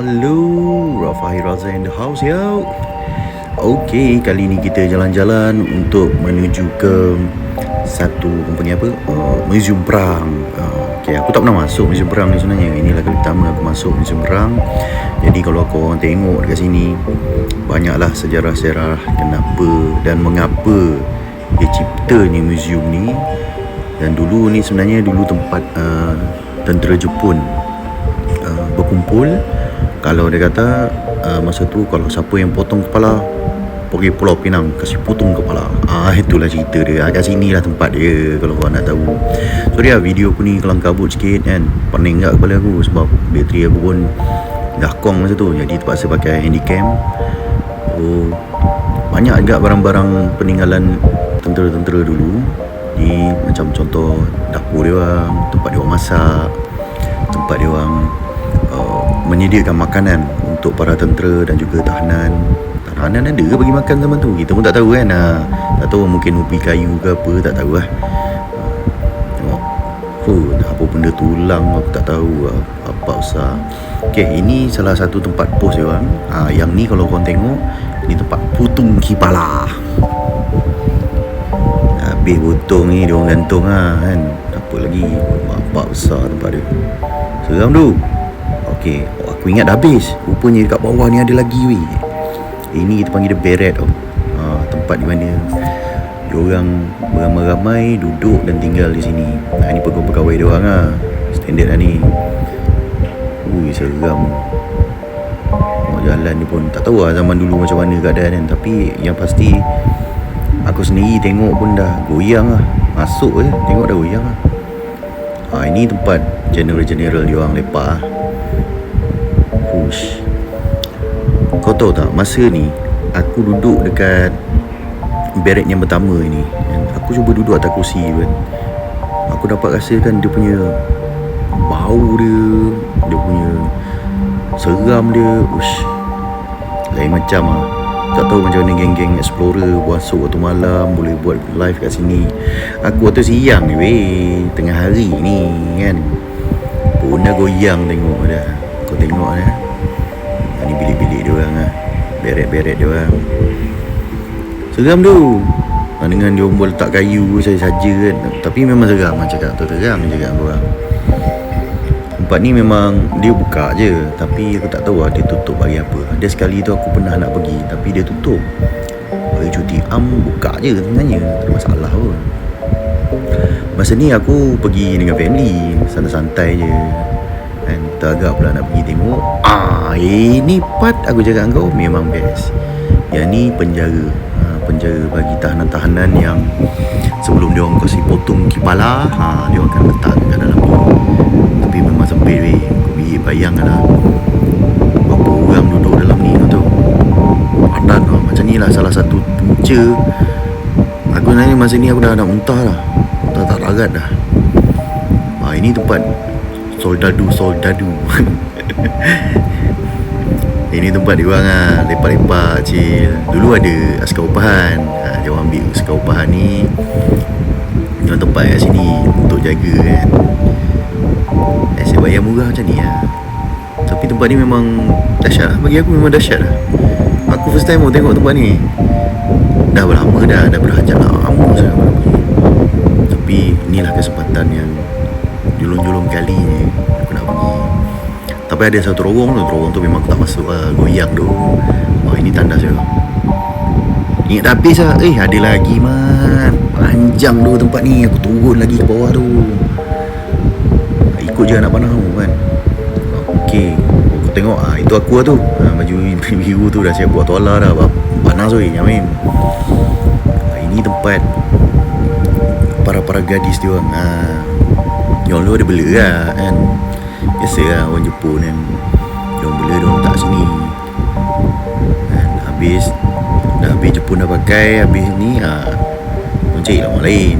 Hello, Rafai Raza in the house ya. Okey, kali ni kita jalan-jalan untuk menuju ke satu company apa? Museum Perang. Okey, aku tak pernah masuk Museum Perang ni sebenarnya. Inilah kali pertama aku masuk Museum Perang. Jadi kalau kau orang tengok dekat sini, banyaklah sejarah-sejarah kenapa dan mengapa dia ciptanya museum ni. Dan dulu ni sebenarnya tempat tentera Jepun berkumpul. Kalau dia kata masa tu kalau siapa yang potong kepala pergi Pulau Pinang kasih potong kepala. Itulah cerita dia. Kat sini lah tempat dia kalau kau nak tahu. Sorry lah video aku ni kelang kabut sikit kan. Pening kat kepala aku sebab bateri aku pun dah kong masa tu. Jadi terpaksa pakai handycam. Banyak juga barang-barang peninggalan tentera-tentera dulu. Ni macam contoh dapur dia orang, tempat dia orang masak, tempat dia orang menyediakan makanan untuk para tentera dan juga tahanan. Tahanan ada ke bagi makan zaman tu? Kita pun tak tahu kan. Tak tahu, mungkin ubi kayu ke apa, tak tahu lah. Tengok. Apa benda tulang aku tak tahu apa usah. Okey, ini salah satu tempat pos dia orang. Yang ni kalau korang tengok, ni tempat putung kepala. Habis potong ni dia orang gantung kan. Apa lagi? Bapak besar tempat dia. Seram tu. Okey, aku ingat dah habis. Rupanya dekat bawah ni ada lagi weh. Ini kita panggil dia beret tau. Tempat di mana diorang beramai-ramai duduk dan tinggal di sini. Ini pegawai-pegawai diorang lah. Standard lah ni. Seram. Jalan ni pun tak tahu lah zaman dulu macam mana keadaan kan. Tapi yang pasti aku sendiri tengok pun dah goyang lah. Masuk tengok dah goyang lah. Ini tempat general-general diorang lepak lah. Kau tahu tak, masa ni aku duduk dekat beret yang pertama ni, aku cuba duduk atas kursi kan. Aku dapat rasakan dia punya bau dia punya seram dia. Lain macam lah. Tak tahu macam mana geng-geng explorer masuk waktu malam boleh buat live kat sini. Aku waktu siang ni weh, tengah hari ni kan, pun dah goyang tengok dah. Kau tengok dah. Ni bilik-bilik dia orang lah, beret-beret dia orang. Seram tu. Dengan dia orang letak kayu saja kan. Tapi memang seram lah cakap tu, seram cakap orang. Tempat ni memang dia buka je, tapi aku tak tahu lah dia tutup bagi apa. Ada sekali tu aku pernah nak pergi tapi dia tutup. Hari cuti buka je sebenarnya, tak ada masalah pun. Masa ni aku pergi dengan family, santai-santai je kan. Teragak pula nak pergi tengok. Ini part aku cakap kau memang best. Yang ni penjara. Penjara bagi tahanan-tahanan yang sebelum dia orang kasi potong kepala, dia orang akan letak kat dalam ni. Tapi memang sempit weh. Kau bayangkan lah berapa orang duduk dalam ni tu. Padan lah. Macam ni lah salah satu punca. Aku sebenarnya masa ni aku dah nak muntah lah. Muntah tak larat dah. Ini tempat soldadu. Ini tempat dia orang lah, lepak-lepak chill. Dulu ada askar upahan. Dia orang ambil askar upahan ni, dia orang tempat kat sini untuk jaga kan. Saya bayar murah macam ni lah. Tapi tempat ni memang dahsyat lah. Bagi aku memang dahsyat lah. Aku first time mau tengok tempat ni. Dah berlama dah berhajat lama saya. Tapi inilah kesempatan yang julung-julung kali ni aku nak pergi. Tapi ada satu terowong tu memang aku tak masuk lah. Goyang tu. Ini tandas je. Ingat dah habis lah. Ada lagi man. Panjang tu tempat ni. Aku turun lagi ke bawah tu. Ikut je anak panah tu kan. Okey, aku tengok itu aku lah tu. Baju biru tu dah siap buat tuala dah. Panas weh Yamin. Ini tempat para gadis dia orang. Yang lu ada bela lah kan. Biasa lah orang Jepun kan. Dia orang bela, dia orang letak sini kan. Dah habis Jepun dah pakai. Habis ni orang cari lah orang lain.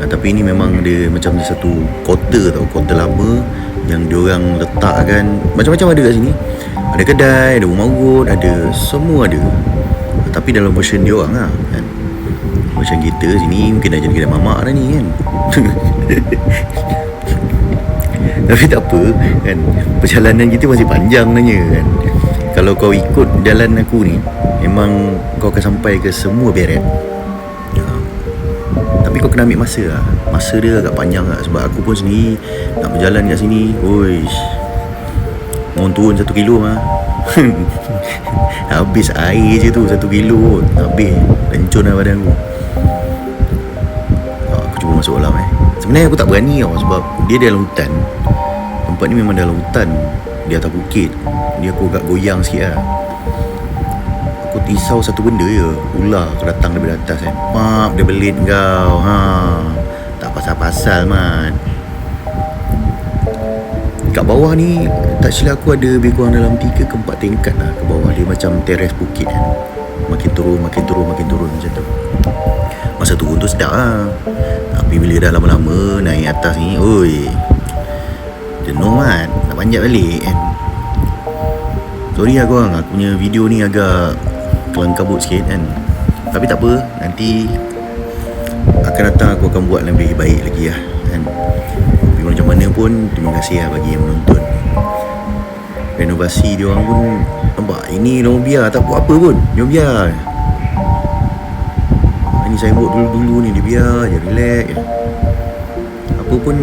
Tapi ni memang dia macam satu kota tau. Kota lama yang dia orang letakkan. Macam-macam ada kat sini. Ada kedai, ada rumah urut, ada semua ada. Tapi dalam version dia orang lah kan. Macam kita sini mungkin dah jadi kedai mamak dah ni kan. Tapi tak apa kan, perjalanan kita masih panjang sebenarnya kan. Kalau kau ikut jalan aku ni, memang kau akan sampai ke semua beret. Tapi kau kena ambil masa lah. Masa dia agak panjang lah. Sebab aku pun sendiri nak berjalan kat sini, oish, mau turun 1 kilo mah. Habis air je tu 1 kilo. Habis lencun lah badan aku. Aku cuba masuk dalam Sebenarnya aku tak berani tau. Sebab dia dalam hutan. Tempat ni memang dalam hutan, di atas bukit. Dia aku agak goyang sikit lah. Aku risau satu benda je, ular aku datang daripada atas Pap, dia belit kau. Tak pasal-pasal man. Kat bawah ni tak silap aku ada lebih kurang dalam 3 ke 4 tingkat lah ke bawah. Dia macam teres bukit kan. Makin turun macam tu. Masa turun tu sedap lah. Tapi bila dah lama-lama naik atas ni, oi, jenuh kan. Nak panjat balik kan. Sorry lah korang, aku punya video ni agak kelang kabut sikit kan. Tapi tak apa, nanti akan datang aku akan buat lebih baik lagi lah kan. Tapi macam mana pun, terima kasih lah bagi yang menonton. Renovasi diorang pun nampak, ini diorang biar tak buat apa pun, diorang biar. Ini saya buat dulu-dulu ni, dia biar je, relax je. Apa pun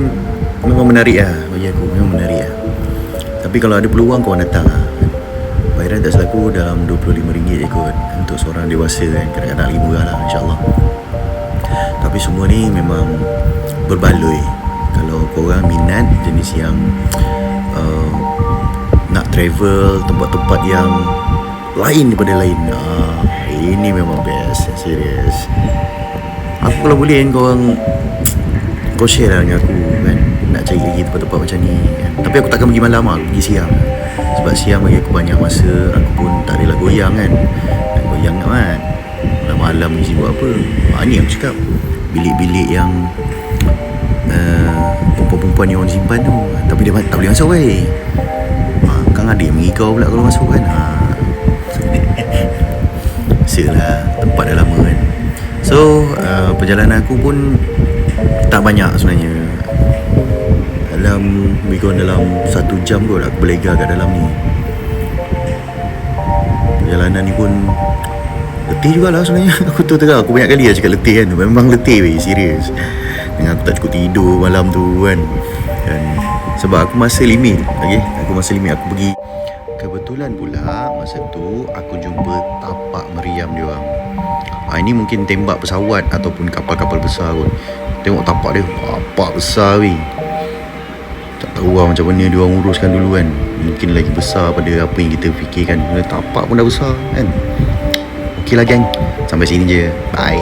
memang menarik lah bagi aku, memang menarik lah. Tapi kalau ada peluang korang datang lah. Bayaran tak selaku dalam RM25 je kot untuk seorang dewasa kan. Kadang-kadang lagi murah lah, insyaAllah. Tapi semua ni memang berbaloi. Kalau korang minat jenis yang nak travel tempat-tempat yang lain daripada lain, ini memang best, serius. Aku kalau boleh kan kau share lah dengan aku kan, nak cari lagi tempat-tempat macam ni kan. Tapi aku takkan pergi malam lah, aku pergi siang. Sebab siang bagi aku banyak masa. Aku pun tak adalah goyang kan. Nak goyang kan malam-malam ni sibuk apa. Ni aku cakap, bilik-bilik yang perempuan-perempuan yang orang simpan tu, tapi dia tak boleh masuk kan ada yang mengigau pula kalau masuk kan. Selah, tempat dah lama kan. So perjalanan aku pun tak banyak sebenarnya. Lebih kurang dalam 1 jam kot aku berlega kat dalam ni. Perjalanan ni pun letih jugalah sebenarnya. Aku tu terang, aku banyak kali dah cakap letih kan. Memang letih weh, serius. Dengan aku tak cukup tidur malam tu kan. Dan sebab aku masa limit, okay? Aku masa limit, aku pergi. Kebetulan pula masa tu aku jumpa tapak meriam dia orang. Ini mungkin tembak pesawat ataupun kapal-kapal besar kot. Tengok tapak dia, tapak besar weh. Tak tahu lah macam mana dia orang uruskan dulu kan. Mungkin lagi besar pada apa yang kita fikirkan. Tapak pun dah besar kan. Okey lah gang, sampai sini je, bye.